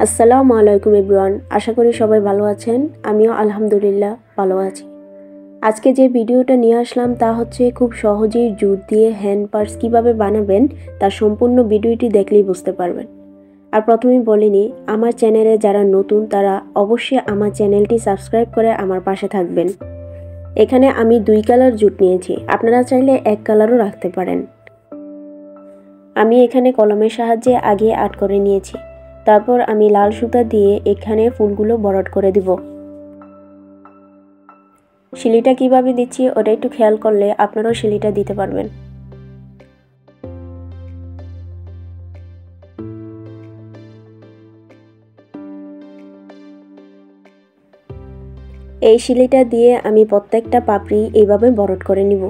আসসালামু আলাইকুম এভরিওয়ান, আশা করি সবাই ভালো আছেন। আমিও আলহামদুলিল্লাহ ভালো আছি। আজকে যে ভিডিওটা নিয়ে আসলাম তা হচ্ছে খুব সহজেই জুট দিয়ে হ্যান্ড পার্স কীভাবে বানাবেন তার সম্পূর্ণ ভিডিওটি দেখলেই বুঝতে পারবেন। আর প্রথমেই বলিনি, আমার চ্যানেলে যারা নতুন তারা অবশ্যই আমার চ্যানেলটি সাবস্ক্রাইব করে আমার পাশে থাকবেন। এখানে আমি 2 কালার জুট নিয়েছি, আপনারা চাইলে 1 কালারও রাখতে পারেন। আমি এখানে কলমের সাহায্যে আগে আর্ট করে নিয়েছি। তারপর আমি লাল সুতা দিয়ে এখানে ফুলগুলো ভরাট করে দিব। শিলিটা কিভাবে দিচ্ছি ওটা একটু খেয়াল করলে আপনারাও শিলিটা দিতে পারবেন। এই শিলিটা দিয়ে আমি প্রত্যেকটা পাপড়ি এইভাবে ভরাট করে নিব।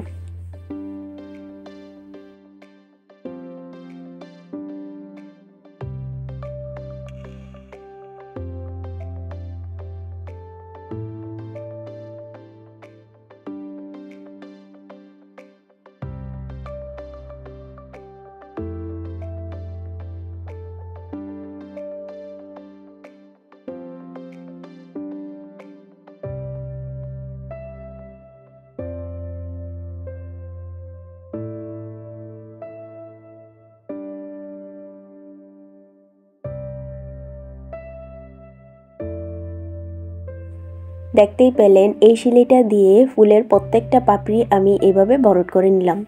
দেখতেই পেলেন এই শিলিটা দিয়ে ফুলের প্রত্যেকটা পাপড়ি আমি এভাবে ভরাট করে নিলাম।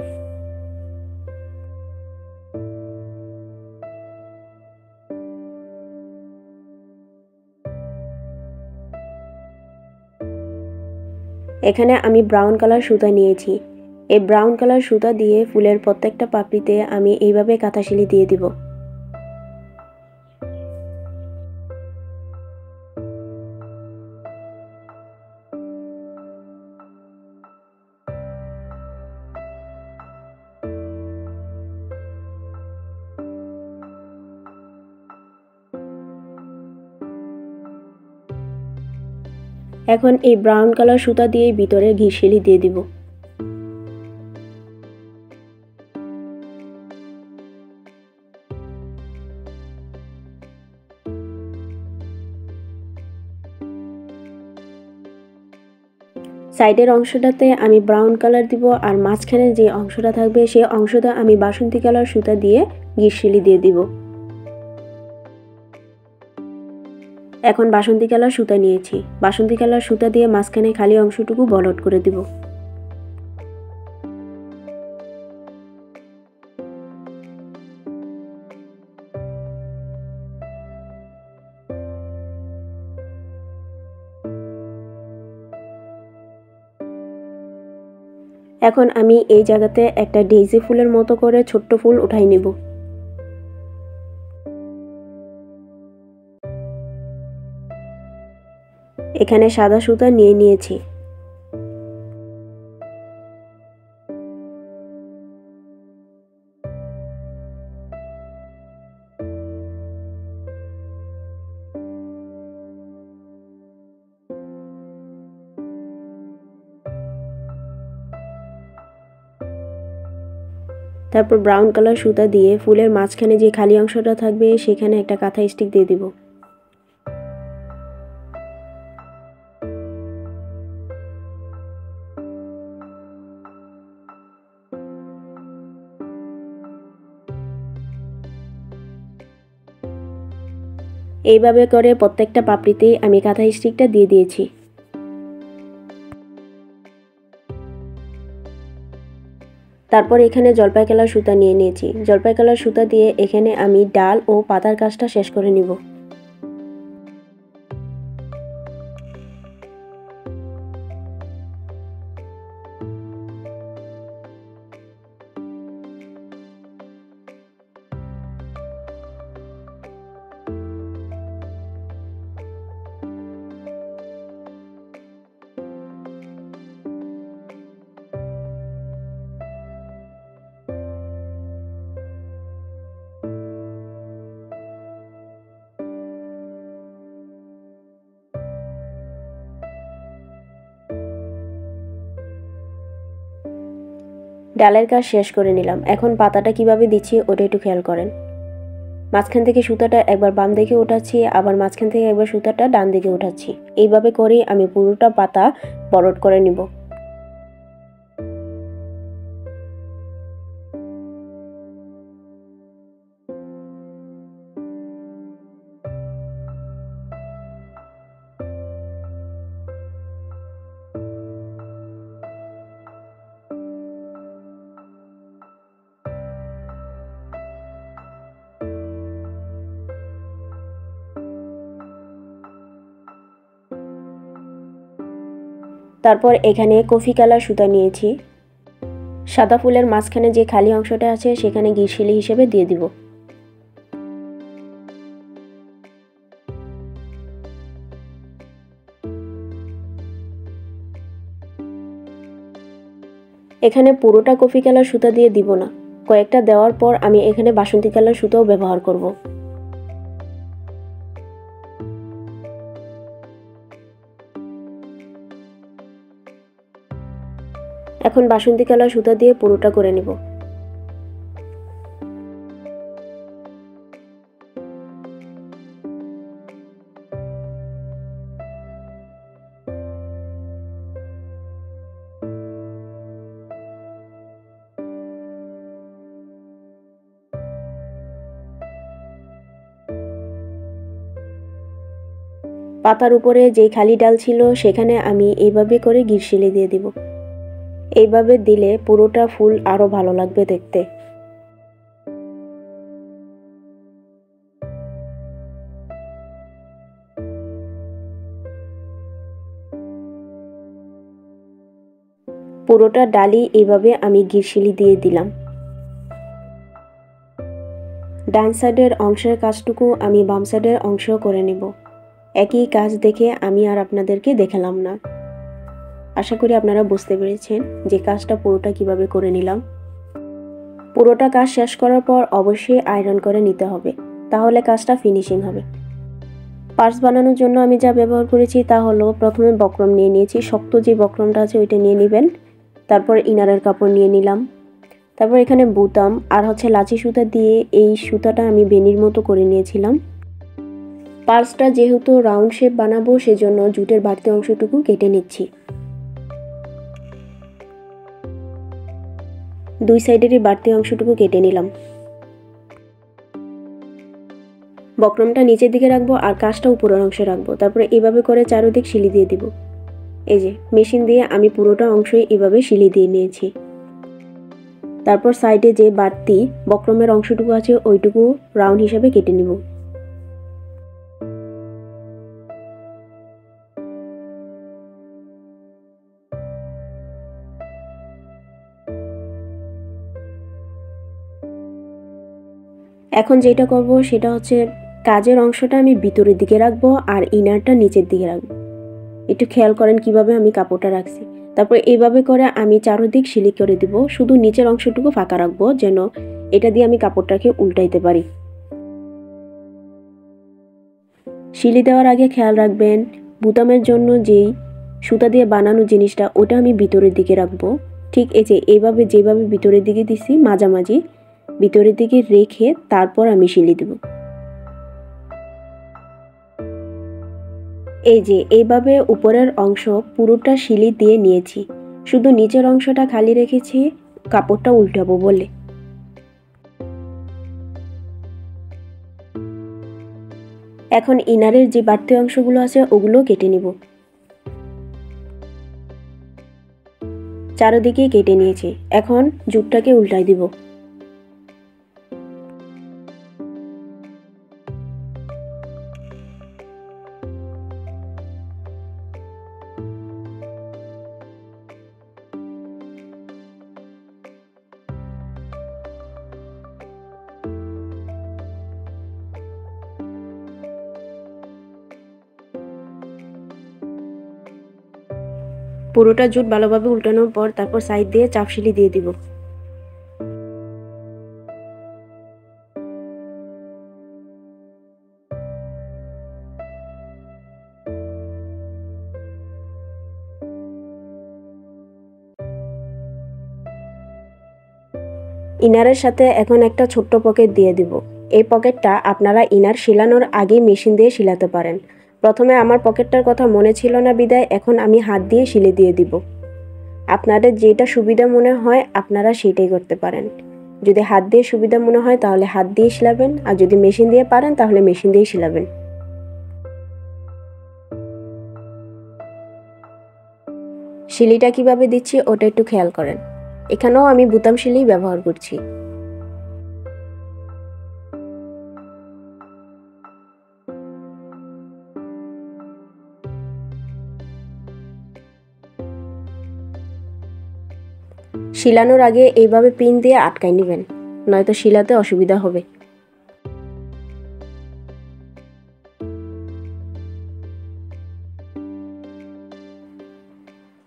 এখানে আমি ব্রাউন কালার সুতা নিয়েছি। এই ব্রাউন কালার সুতা দিয়ে ফুলের প্রত্যেকটা পাপড়িতে আমি এইভাবে কাঁথা শিলি দিয়ে দিব। এখন এই ব্রাউন কালার সুতা দিয়ে ভিতরে ঘি শিলি দিয়ে দিব। সাইডের অংশটাতে আমি ব্রাউন কালার দিব, আর মাঝখানে যে অংশটা থাকবে সেই অংশটা আমি বাসন্তী কালার সুতা দিয়ে ঘি শিলি দিয়ে দিব। এখন বাসন্তী কালার সুতা নিয়েছি, বাসন্তী কালার সুতা দিয়ে মাঝখানে খালি অংশটুকু ভরাট করে দিব। এখন আমি এই জায়গাতে একটা ডেইজি ফুলের মতো করে ছোট্ট ফুল উঠাই নেব। এখানে সাদা সুতা নিয়ে নিয়েছি। তারপর ব্রাউন কালার সুতা দিয়ে ফুলের মাঝখানে যে খালি অংশটা থাকবে সেখানে একটা কাঁথা স্টিক দিয়ে দিব। এইভাবে করে প্রত্যেকটা পাপড়িতেই আমি কাঁথা স্টিকটা দিয়ে দিয়েছি। তারপর এখানে জলপাই কালার সুতা নিয়ে নিয়েছি। জলপাই কালার সুতা দিয়ে এখানে আমি ডাল ও পাতার কাজটা শেষ করে নিব। ডালের কাজ শেষ করে নিলাম। এখন পাতাটা কিভাবে দিচ্ছি ওটা একটু খেয়াল করেন। মাঝখান থেকে সুতাটা একবার বাম দিকে উঠাচ্ছি, আবার মাঝখান থেকে একবার সুতাটা ডান দিকে উঠাচ্ছি। এইভাবে করেই আমি পুরোটা পাতা বরট করে নিব। তারপর এখানে কফি কালার সুতা নিয়েছি। সাদা ফুলের মাঝখানে যে খালি অংশটা আছে সেখানে গিরশিলি হিসেবে দিয়ে দিব। এখানে পুরোটা কফি কালার সুতা দিয়ে দিব না, কয়েকটা দেওয়ার পর আমি এখানে বাসন্তী কালার সুতাও ব্যবহার করব। এখন বাসন্তী কালার সুতা দিয়ে পুরোটা করে নিব। পাতার উপরে যে খালি ডাল ছিল সেখানে আমি এইভাবে করে গিরশিলি দিয়ে দিব। এইভাবে দিলে পুরোটা ফুল আরো ভালো লাগবে দেখতে। পুরোটা ডালি এইভাবে আমি গিরশিলি দিয়ে দিলাম। ডান সাইডের অংশের কাজটুকু আমি বাম সাইডের অংশ করে নেব। একই কাজ দেখে আমি আর আপনাদেরকে দেখালাম না। আশা করি আপনারা বুঝতে পেরেছেন যে কাজটা পুরোটা কিভাবে করে নিলাম। পুরোটা কাজ শেষ করার পর অবশ্যই আয়রন করে নিতে হবে, তাহলে কাজটা ফিনিশিং হবে। পার্স বানানোর জন্য আমি যা ব্যবহার করেছি তা হলো, প্রথমে বক্রম নিয়ে নিয়েছি, শক্ত যে বক্রমটা আছে ওইটা নিয়ে নেবেন। তারপর ইনারের কাপড় নিয়ে নিলাম। তারপর এখানে বুতাম আর লাচি সুতা দিয়ে এই সুতাটা আমি বেনির মতো করে নিয়েছিলাম। পার্সটা যেহেতু রাউন্ড শেপ বানাবো সেজন্য জুটের বাড়তি অংশটুকু কেটে নিচ্ছি। দুই সাইডেরই বাড়তি অংশটুকু কেটে নিলাম। বক্রমটা নিচের দিকে রাখবো আর কাজটা উপরের অংশে রাখবো। তারপরে এভাবে করে চারদিক সিলি দিয়ে দিব। এই যে মেশিন দিয়ে আমি পুরোটা অংশই এভাবে সিলি দিয়ে নিয়েছি। তারপর সাইডে যে বাড়তি বক্রমের অংশটুকু আছে ওইটুকু রাউন্ড হিসাবে কেটে নিব। এখন যেটা করব সেটা হচ্ছে, কাজের অংশটা আমি ভিতরের দিকে রাখবো আর ইনারটা নিচের দিকে রাখবো। একটু খেয়াল করেন কিভাবে আমি কাপড়টা রাখছি। তারপর এইভাবে করে আমি চারদিক সিলি করে দিব, শুধু নিচের অংশটুকু ফাঁকা রাখবো যেন এটা দিয়ে আমি কাপড়টাকে উল্টাইতে পারি। সিলি দেওয়ার আগে খেয়াল রাখবেন বুতামের জন্য যেই সুতা দিয়ে বানানো জিনিসটা ওটা আমি ভিতরের দিকে রাখবো। ঠিক এই যে এইভাবে যেভাবে ভিতরের দিকে দিছি মাঝামাঝি ভিতরের দিকে রেখে তারপর আমি সিলি দেব। এই যে এইভাবে উপরের অংশ পুরোটা সিলি দিয়ে নিয়েছি, শুধু নিচের অংশটা খালি রেখেছি কাপড়টা উল্টাবো বলে। এখন ইনারের যে বাড়তি অংশগুলো আছে ওগুলো কেটে নিব। চারদিকে কেটে নিয়েছি, এখন জুটটাকে উল্টাই দিব। পুরোটা জুট ভালোভাবে উল্টানোর পর তারপর সাইড দিয়ে চাপ সিলি দিয়ে দিব। ইনারের সাথে এখন একটা ছোট্ট পকেট দিয়ে দিব। এই পকেটটা আপনারা ইনার সেলানোর আগে মেশিন দিয়ে সেলাতে পারেন। প্রথমে আমার পকেটটার কথা মনে ছিল না বিদায় এখন আমি হাত দিয়ে সেলাই দিয়ে দিব। আপনাদের যেটা সুবিধা মনে হয় আপনারা সেটাই করতে পারেন। যদি হাত দিয়ে সুবিধা মনে হয় তাহলে হাত দিয়ে সেলাবেন, আর যদি মেশিন দিয়ে পারেন তাহলে মেশিন দিয়ে সেলাবেন। সেলাইটা কিভাবে দিচ্ছি ওটা একটু খেয়াল করেন। এখানেও আমি বুতাম সেলাই ব্যবহার করছি। সেলানোর আগে এইভাবে পিন দিয়ে আটকাই নেবেন, নয়তো সেলাতে অসুবিধা হবে।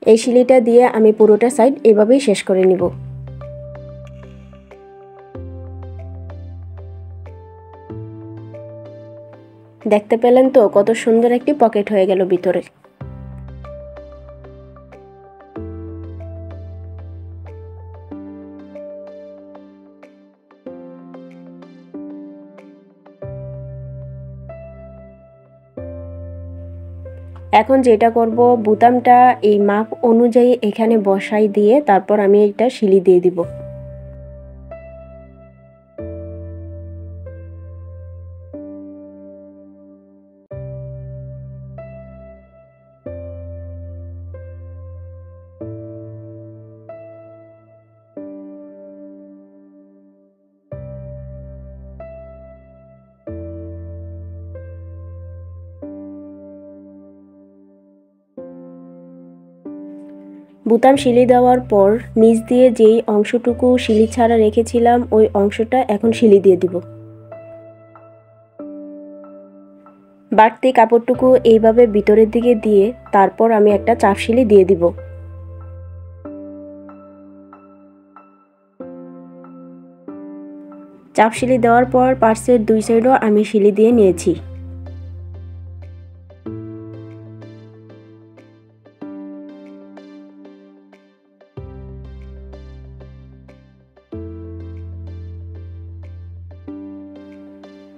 এই সেলাইটা দিয়ে আমি পুরোটা সাইড এভাবেই শেষ করে নিব। দেখতে পেলেন তো কত সুন্দর একটি পকেট হয়ে গেল ভিতরে। এখন যেটা করব, বুতামটা এই মাপ অনুযায়ী এখানে বসাই দিয়ে তারপর আমি এটা সেলাই দিয়ে দিব। বুতাম সেলাই দেওয়ার পর নিচ দিয়ে যেই অংশটুকু সেলাই ছাড়া রেখেছিলাম ওই অংশটা এখন সেলাই দিয়ে দিব। বাড়তি কাপড়টুকু এইভাবে ভিতরের দিকে দিয়ে তারপর আমি একটা চাপ সেলাই দিয়ে দিব। চাপ সেলাই দেওয়ার পর পার্সের দুই সাইডও আমি সেলাই দিয়ে নিয়েছি।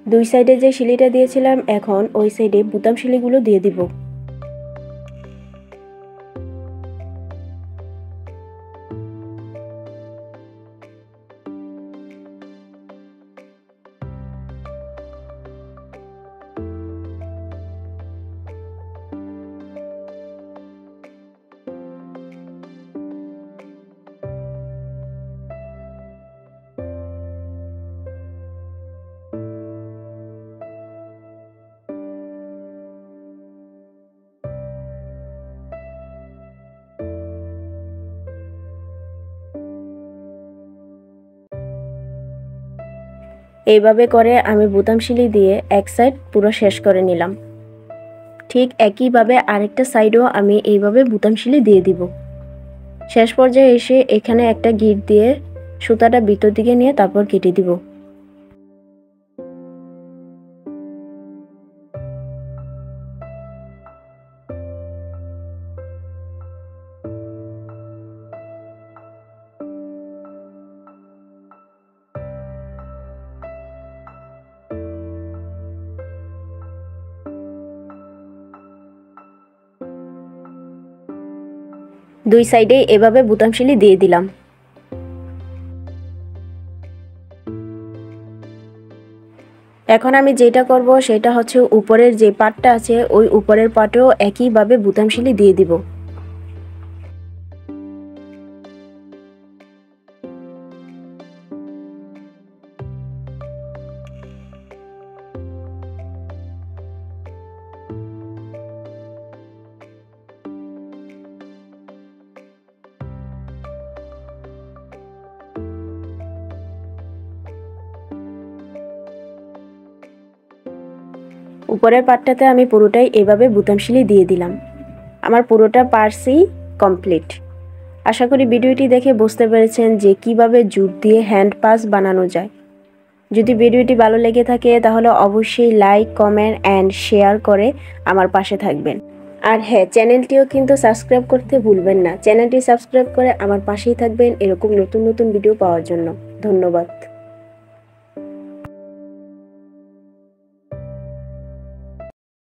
দুই সাইডে যে সেলাইটা দিয়েছিলাম এখন ওই সাইডে বুতাম সেলাইগুলো দিয়ে দিব। এইভাবে করে আমি বুতাম সেলাই দিয়ে এক সাইড পুরো শেষ করে নিলাম। ঠিক একইভাবে আরেকটা সাইডও আমি এইভাবে বুতাম সেলাই দিয়ে দিব। শেষ পর্যায়ে এসে এখানে একটা গিট দিয়ে সুতাটা ভিতর দিকে নিয়ে তারপর কেটে দিব। দুই সাইডে এভাবে বুতাম সেলাই দিয়ে দিলাম। এখন আমি যেটা করব সেটা হচ্ছে উপরের যে পাটটা আছে ওই উপরের পাটেও একইভাবে বুতাম সেলাই দিয়ে দিব। উপরের পাটটাতে আমি পুরোটাই এভাবে বুতাম সেলাই দিয়ে দিলাম। আমার পুরোটা পার্সই কমপ্লিট। আশা করি ভিডিওটি দেখে বুঝতে পেরেছেন যে কিভাবে জুট দিয়ে হ্যান্ড পাস বানানো যায়। যদি ভিডিওটি ভালো লেগে থাকে তাহলে অবশ্যই লাইক, কমেন্ট অ্যান্ড শেয়ার করে আমার পাশে থাকবেন। আর হ্যাঁ, চ্যানেলটিও কিন্তু সাবস্ক্রাইব করতে ভুলবেন না। চ্যানেলটি সাবস্ক্রাইব করে আমার পাশেই থাকবেন এরকম নতুন নতুন ভিডিও পাওয়ার জন্য। ধন্যবাদ।